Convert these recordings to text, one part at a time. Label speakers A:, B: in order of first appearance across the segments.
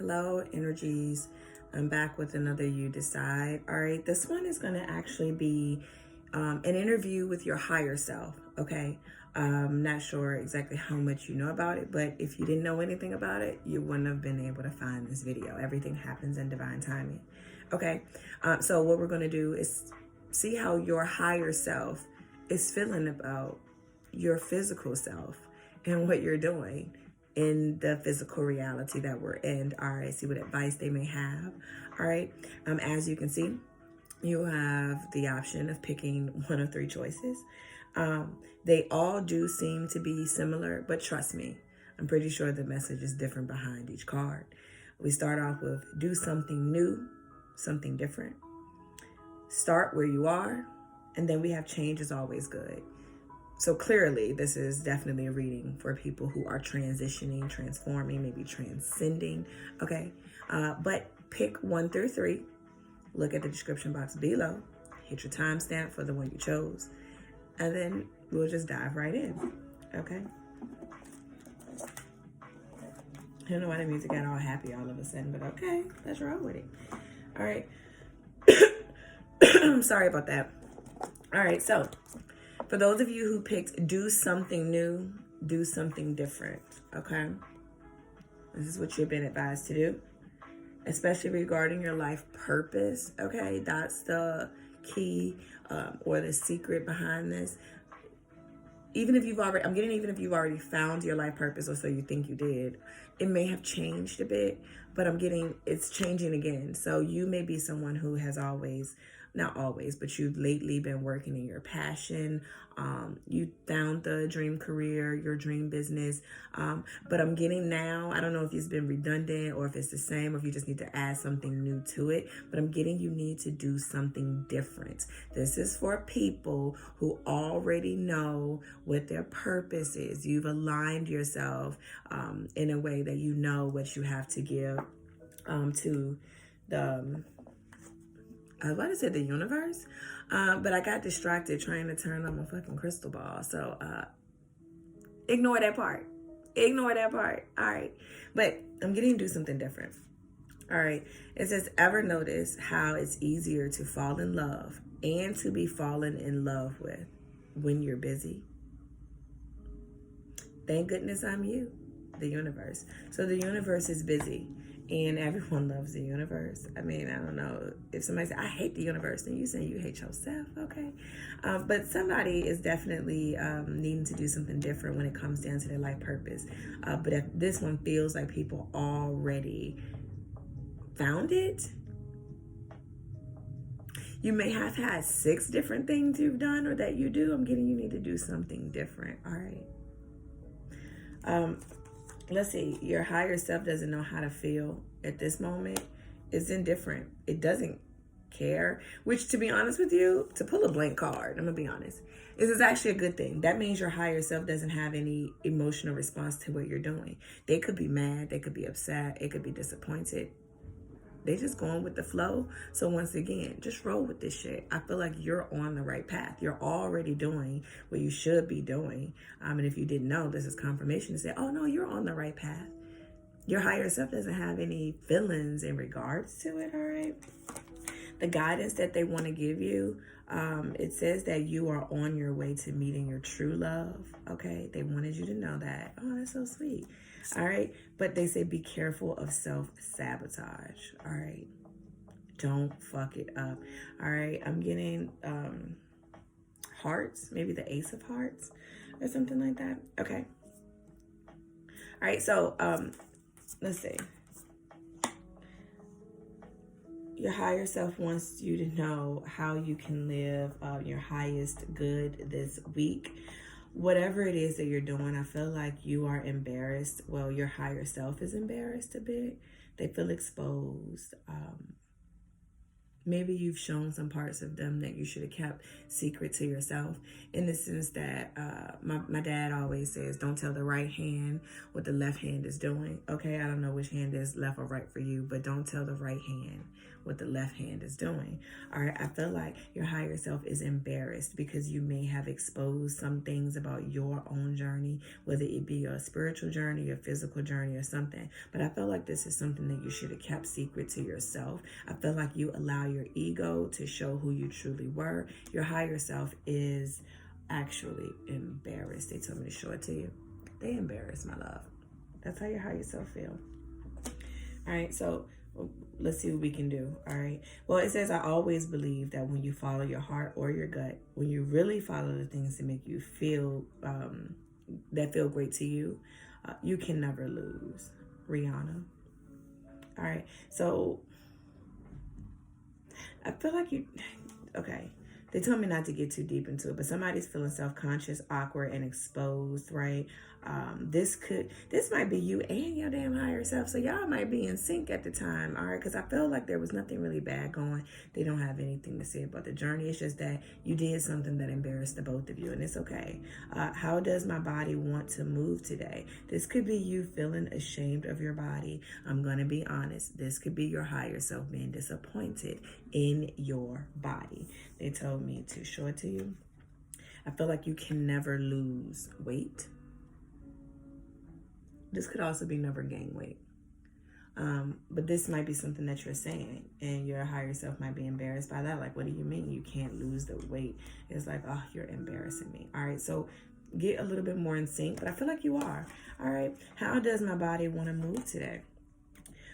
A: Hello, energies. I'm back with another You Decide. All right, this one is going to actually be an interview with your higher self. Okay, not sure exactly how much you know about it, but if you didn't know anything about it, you wouldn't have been able to find this video. Everything happens in divine timing. Okay, so what we're going to do is see how your higher self is feeling about your physical self and what you're doing in the physical reality that we're in. All right, see what advice they may have. All right, as you can see, you have the option of picking one of three choices. They all do seem to be similar, but trust me, I'm pretty sure the message is different behind each card. We start off with do something new, something different. Start where you are, and then we have change is always good. So clearly, this is definitely a reading for people who are transitioning, transforming, maybe transcending, okay? But pick 1 through 3. Look at the description box below. Hit your timestamp for the one you chose. And then we'll just dive right in, okay? I don't know why the music got all happy all of a sudden, but okay, let's roll with it. All right. I'm sorry about that. All right, so for those of you who picked do something new, do something different, okay? This is what you've been advised to do, especially regarding your life purpose, okay? That's the key or the secret behind this. Even if you've already found your life purpose, or so you think you did, it may have changed a bit, but it's changing again. So you may be someone who has not always, but you've lately been working in your passion. You found the dream career, your dream business. But I'm getting now, I don't know if it's been redundant or if it's the same, or if you just need to add something new to it, but I'm getting you need to do something different. This is for people who already know what their purpose is. You've aligned yourself in a way that you know what you have to give to the I was about to say the universe, but I got distracted trying to turn on my fucking crystal ball. So ignore that part. Ignore that part. All right. But I'm getting to do something different. All right. It says, ever notice how it's easier to fall in love and to be fallen in love with when you're busy? Thank goodness I'm you, the universe. So the universe is busy. And everyone loves the universe. I mean, I don't know. If somebody says, I hate the universe, then you say you hate yourself, okay? But somebody is definitely needing to do something different when it comes down to their life purpose. But if this one feels like people already found it, you may have had 6 different things you've done or that you do. I'm getting you need to do something different, all right? Let's see, your higher self doesn't know how to feel at this moment. It's indifferent. It doesn't care, which, to be honest with you, to pull a blank card, I'm gonna be honest, this is actually a good thing. That means your higher self doesn't have any emotional response to what you're doing. They could be mad, they could be upset, it could be disappointed. They just going with the flow. So once again, just roll with this shit. I feel like you're on the right path. You're already doing what you should be doing. And if you didn't know, this is confirmation to say, oh no, you're on the right path. Your higher self doesn't have any feelings in regards to it, all right? The guidance that they want to give you, it says that you are on your way to meeting your true love, okay? They wanted you to know that. Oh, that's so sweet. All right, but they say be careful of self-sabotage, all right? Don't fuck it up, all right? I'm getting hearts, maybe the Ace of Hearts or something like that. Okay. All right, so let's see. Your higher self wants you to know how you can live your highest good this week. Whatever it is that you're doing, I feel like you are embarrassed. Well, your higher self is embarrassed a bit. They feel exposed. maybe you've shown some parts of them that you should have kept secret to yourself, in the sense that my dad always says, don't tell the right hand what the left hand is doing. Okay, I don't know which hand is left or right for you, but don't tell the right hand what the left hand is doing. All right, I feel like your higher self is embarrassed because you may have exposed some things about your own journey, whether it be your spiritual journey, your physical journey, or something. But I feel like this is something that you should have kept secret to yourself. I feel like you allow your ego to show who you truly were. Your higher self is actually embarrassed. They told me to show it to you. They embarrassed, my love. That's how your higher self feel. All right, so let's see what we can do. All right. Well, it says, I always believe that when you follow your heart or your gut, when you really follow the things that make you feel, that feel great to you, you can never lose. Rihanna. All right. So I feel like okay. They told me not to get too deep into it, but somebody's feeling self-conscious, awkward, and exposed, right? This might be you and your damn higher self, so y'all might be in sync at the time, all right? Because I feel like there was nothing really bad going. They don't have anything to say about the journey. It's just that you did something that embarrassed the both of you, and it's okay. How does my body want to move today? This could be you feeling ashamed of your body. I'm going to be honest. This could be your higher self being disappointed in your body. They told me to show it to you. I feel like you can never lose weight. This could also be never gain weight. But this might be something that you're saying, and your higher self might be embarrassed by that. Like, what do you mean you can't lose the weight? It's like, oh, you're embarrassing me. All right, so get a little bit more in sync, but I feel like you are. All right, how does my body want to move today?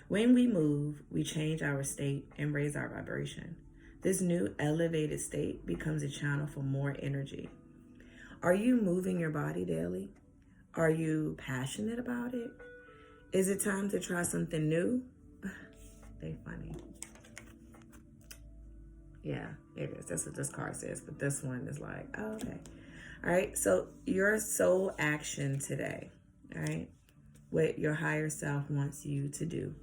A: When we move, we change our state and raise our vibration. This new elevated state becomes a channel for more energy. Are you moving your body daily? Are you passionate about it? Is it time to try something new? They funny. Yeah, it is. That's what this card says. But this one is like, oh, okay. All right. So your soul action today, all right, what your higher self wants you to do,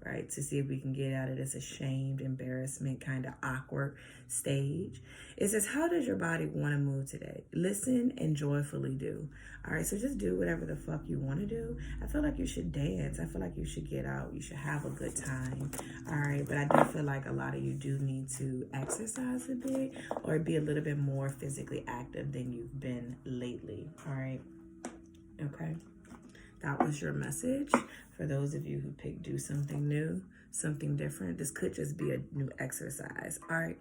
A: right, to see if we can get out of this ashamed, embarrassment, kind of awkward stage. It says, how does your body want to move today? Listen and joyfully do. All right, so just do whatever the fuck you want to do. I feel like you should dance. I feel like you should get out. You should have a good time. All right, but I do feel like a lot of you do need to exercise a bit or be a little bit more physically active than you've been lately. All right, okay. That was your message for those of you who picked do something new, something different. This could just be a new exercise. All right.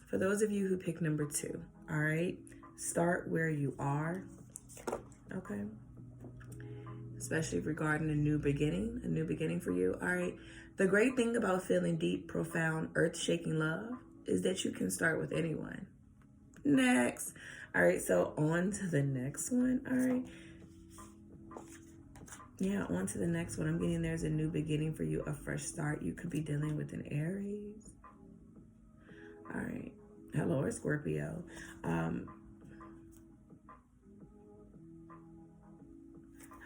A: For those of you who picked number 2, all right, start where you are. Okay. Especially regarding a new beginning for you. All right. The great thing about feeling deep, profound, earth-shaking love is that you can start with anyone. Next. All right, so on to the next one. All right. Yeah, on to the next one. I'm getting there's a new beginning for you, a fresh start. You could be dealing with an Aries. All right. Hello, or Scorpio.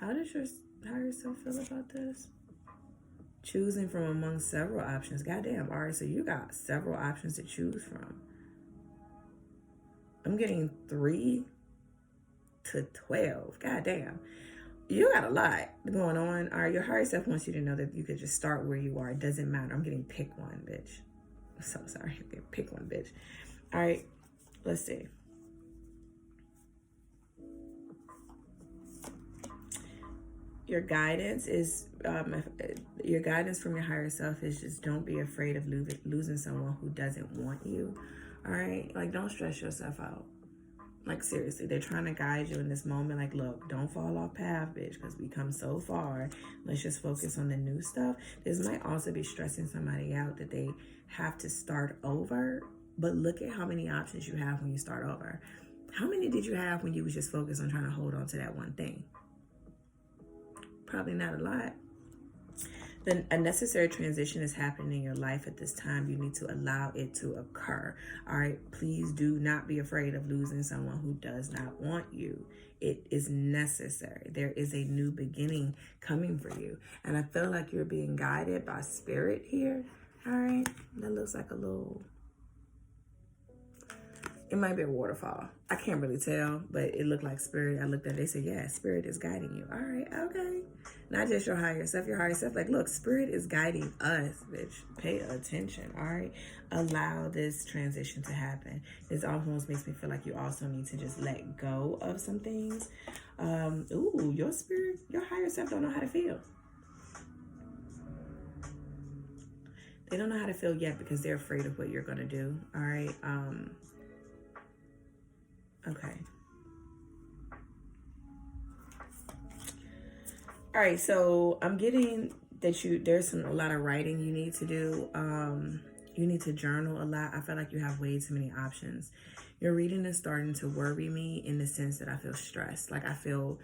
A: How does your higher self feel about this? Choosing from among several options. Goddamn, all right, so you got several options to choose from. I'm getting 3 to 12. God damn. You got a lot going on. All right, your higher self wants you to know that you could just start where you are. It doesn't matter. I'm getting pick one, bitch. I'm so sorry. I'm getting pick one, bitch. All right, let's see. Your guidance is, your guidance from your higher self is just don't be afraid of losing someone who doesn't want you. All right, like, don't stress yourself out. Like, seriously, they're trying to guide you in this moment. Like, look, don't fall off path, bitch, because we come so far. Let's just focus on the new stuff. This might also be stressing somebody out that they have to start over. But look at how many options you have when you start over. How many did you have when you was just focused on trying to hold on to that one thing? Probably not a lot. Then a necessary transition is happening in your life at this time. You need to allow it to occur. All right, please do not be afraid of losing someone who does not want you. It is necessary. There is a new beginning coming for you. And I feel like you're being guided by spirit here. All right, that looks like a little, it might be a waterfall. I can't really tell, but it looked like spirit. I looked at it, they said, yeah, spirit is guiding you. All right, okay. Not just your higher self, your higher self. Like, look, spirit is guiding us, bitch. Pay attention, all right? Allow this transition to happen. This almost makes me feel like you also need to just let go of some things. Ooh, your spirit, your higher self don't know how to feel. They don't know how to feel yet because they're afraid of what you're going to do, all right? Okay. All right, so I'm getting that there's a lot of writing you need to do. You need to journal a lot. I feel like you have way too many options. Your reading is starting to worry me in the sense that I feel stressed. Like I feel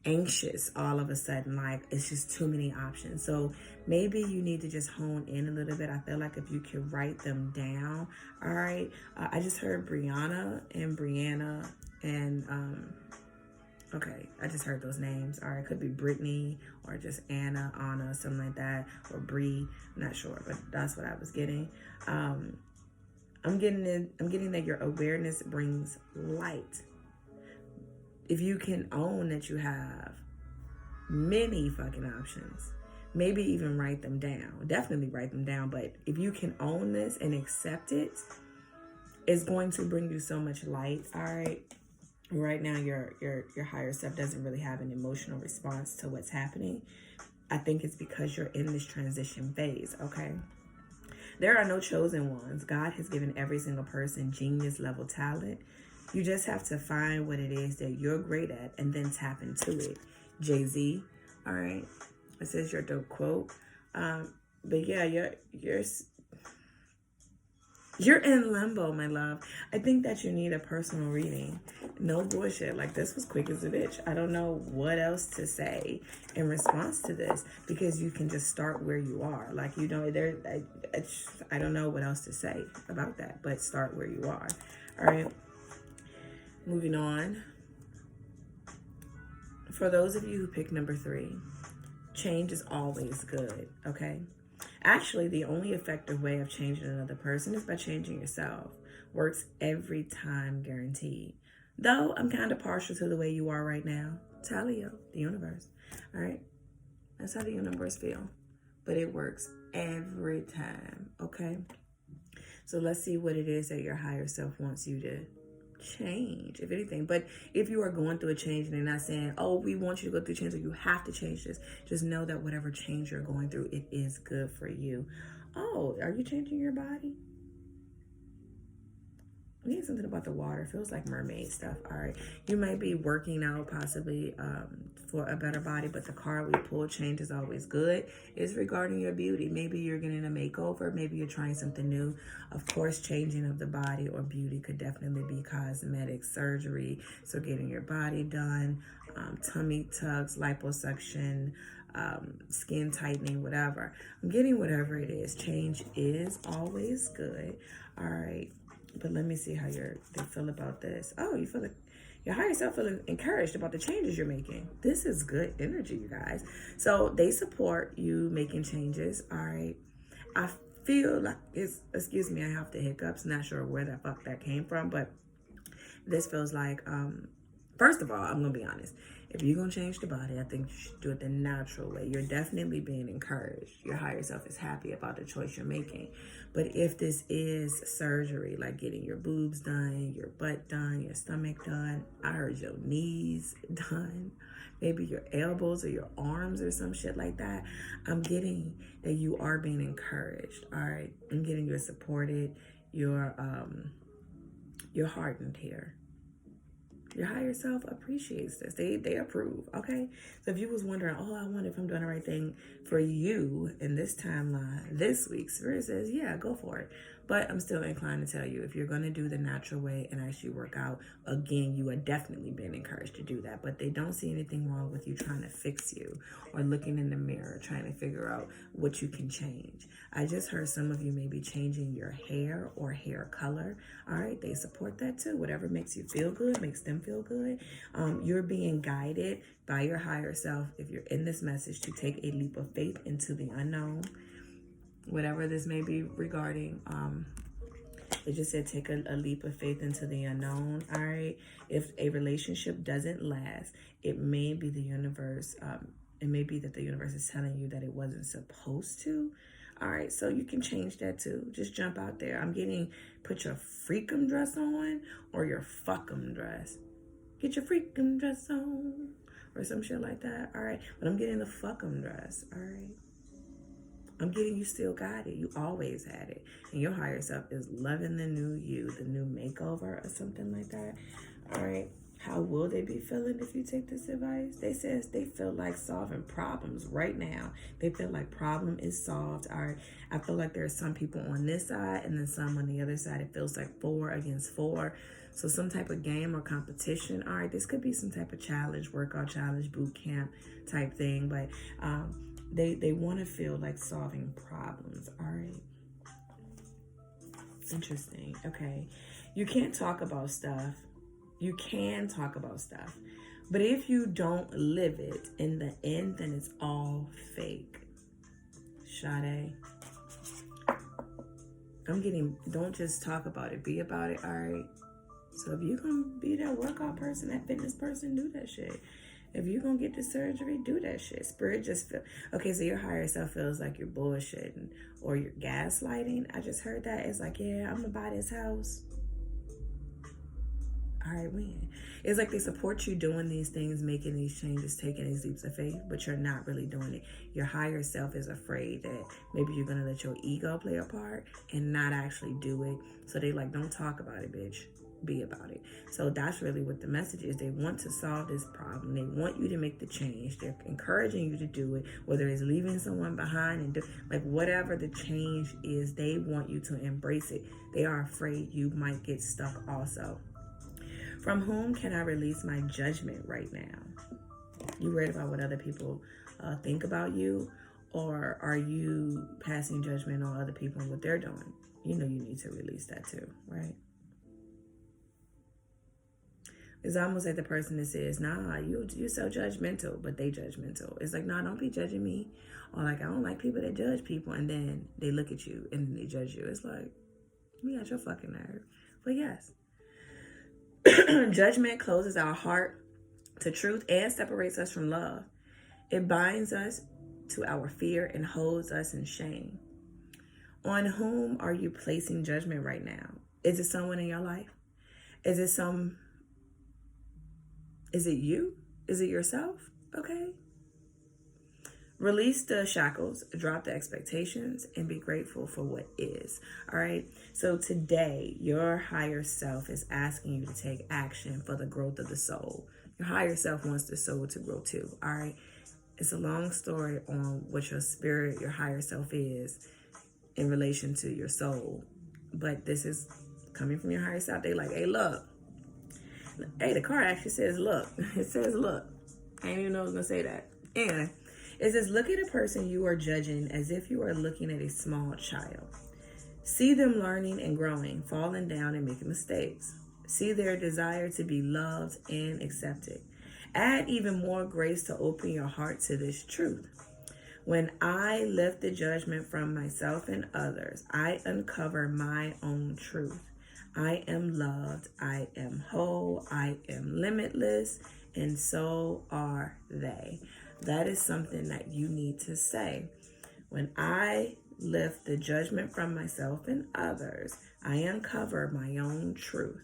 A: anxious all of a sudden. Like it's just too many options. So maybe you need to just hone in a little bit. I feel like if you could write them down. All right. I just heard Brianna and Brianna and okay, I just heard those names. All right, could be Brittany or just Anna, something like that, or Bree. I'm not sure, but that's what I was getting. I'm getting that your awareness brings light. If you can own that you have many fucking options, maybe even write them down. Definitely write them down. But if you can own this and accept it, it's going to bring you so much light. All right. Right now, your higher self doesn't really have an emotional response to what's happening. I think it's because you're in this transition phase, okay? There are no chosen ones. God has given every single person genius level talent. You just have to find what it is that you're great at and then tap into it. Jay-Z, all right? It says your dope quote. But yeah, you're in limbo, my love. I think that you need a personal reading. No bullshit. Like, this was quick as a bitch. I don't know what else to say in response to this because you can just start where you are. Like, you know, I don't know what else to say about that, but start where you are. All right. Moving on. For those of you who pick number 3, change is always good, okay? Actually, the only effective way of changing another person is by changing yourself. Works every time, guaranteed. Though I'm kind of partial to the way you are right now. Talio, the universe. All right? That's how the universe feel. But it works every time, okay? So let's see what it is that your higher self wants you to change, if anything. But if you are going through a change and they're not saying, oh, we want you to go through change or you have to change this, just know that whatever change you're going through, it is good for you. Oh, are you changing your body? We need something about the water. Feels like mermaid stuff. All right. You might be working out possibly for a better body, but the card we pull, change is always good. It's regarding your beauty. Maybe you're getting a makeover. Maybe you're trying something new. Of course, changing of the body or beauty could definitely be cosmetic surgery. So getting your body done, tummy tucks, liposuction, skin tightening, whatever. I'm getting whatever it is. Change is always good. All right. But let me see how they feel about this. Oh, you feel like your higher self feeling encouraged about the changes you're making. This is good energy, you guys. So they support you making changes. All right. I feel like excuse me, I have the hiccups. Not sure where the fuck that came from, but this feels like, first of all, I'm going to be honest. If you're going to change the body, I think you should do it the natural way. You're definitely being encouraged. Your higher self is happy about the choice you're making. But if this is surgery, like getting your boobs done, your butt done, your stomach done, I heard your knees done, maybe your elbows or your arms or some shit like that, I'm getting that you are being encouraged, all right? I'm getting you're supported, you're hardened here. Your higher self appreciates this. They approve, okay? So if you was wondering, oh, I wonder if I'm doing the right thing for you in this timeline, this week, Spirit says, yeah, go for it. But I'm still inclined to tell you, if you're going to do the natural way and actually work out, again, you are definitely being encouraged to do that. But they don't see anything wrong with you trying to fix you or looking in the mirror, trying to figure out what you can change. I just heard some of you may be changing your hair or hair color. All right, they support that too. Whatever makes you feel good, makes them feel good. You're being guided by your higher self, if you're in this message, to take a leap of faith into the unknown. whatever this may be regarding. It just said take a leap of faith into the unknown. All right. If a relationship doesn't last, it may be the universe. It may be that the universe is telling you that it wasn't supposed to. All right. So you can change that too. Just jump out there. I'm getting put your freakum dress on or your fuckum dress. Get your freakum dress on or some shit like that. All right. But I'm getting the fuckum dress. All right. I'm getting you still got it. You always had it. And your higher self is loving the new you, the new makeover or something like that. All right. How will they be feeling if you take this advice? They says they feel like solving problems right now. They feel like problem is solved. All right. I feel like there are some people on this side and then some on the other side. It feels like 4 against 4. So some type of game or competition. All right. This could be some type of challenge, workout challenge, boot camp type thing. But, They want to feel like solving problems. All right. Interesting. Okay. You can't talk about stuff. You can talk about stuff. But if you don't live it in the end, then it's all fake. Sade. I'm getting, don't just talk about it. Be about it. All right. So if you're going to be that workout person, that fitness person, do that shit. If you're going to get the surgery, do that shit. Spirit just feel... Okay, so your higher self feels like you're bullshitting or you're gaslighting. I just heard that. It's like, yeah, I'm going to buy this house. All right, when? It's like they support you doing these things, making these changes, taking these leaps of faith, but you're not really doing it. Your higher self is afraid that maybe you're going to let your ego play a part and not actually do it. So they like, don't talk about it, bitch. Be about it. So that's really what the message is. They want to solve this problem. They want you to make the change. They're encouraging you to do it, whether it's leaving someone behind and like whatever the change is, they want you to embrace it. They are afraid you might get stuck also. From whom can I release my judgment right now? You worried about what other people think about you, or are you passing judgment on other people and what they're doing? You know you need to release that too, right? It's almost like the person that says, nah, you're so judgmental, but they judgmental. It's like, nah, don't be judging me. Or like, I don't like people that judge people. And then they look at you and they judge you. It's like, you got your fucking nerve. But yes. Judgment closes our heart to truth and separates us from love. It binds us to our fear and holds us in shame. On whom are you placing judgment right now? Is it someone in your life? Is it you? Is it yourself? Okay. Release the shackles, drop the expectations, and be grateful for what is. All right. So today, your higher self is asking you to take action for the growth of the soul. Your higher self wants the soul to grow too. All right. It's a long story on what your spirit, your higher self is in relation to your soul. But this is coming from your higher self. They like, hey, look. Hey, the card actually says, look. It says, look. I didn't even know I was going to say that. Anyway. It says, look at a person you are judging as if you are looking at a small child. See them learning and growing, falling down and making mistakes. See their desire to be loved and accepted. Add even more grace to open your heart to this truth. When I lift the judgment from myself and others, I uncover my own truth. I am loved, I am whole, I am limitless, and so are they. That is something that you need to say. When I lift the judgment from myself and others, I uncover my own truth.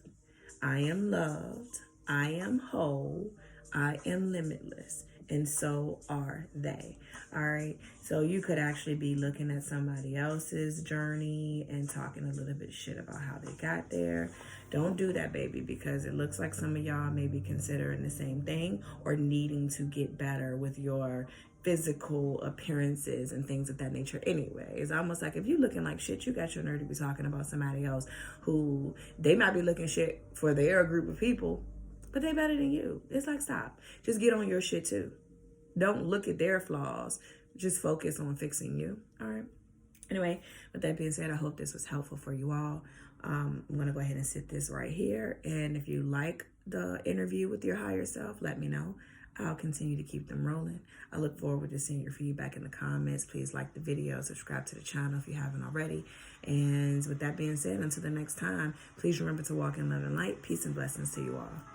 A: I am loved. I am whole. I am limitless. And so are they. All right. So you could actually be looking at somebody else's journey and talking a little bit shit about how they got there. Don't do that, baby, because it looks like some of y'all may be considering the same thing or needing to get better with your physical appearances and things of that nature anyway. It's almost like if you're looking like shit, you got your nerve to be talking about somebody else who they might be looking shit for their group of people, but they better than you. It's like, stop. Just get on your shit too. Don't look at their flaws. Just focus on fixing you. All right. Anyway, with that being said, I hope this was helpful for you all. I'm going to go ahead and sit this right here. And if you like the interview with your higher self, let me know. I'll continue to keep them rolling. I look forward to seeing your feedback in the comments. Please like the video, subscribe to the channel if you haven't already. And with that being said, until the next time, please remember to walk in love and light. Peace and blessings to you all.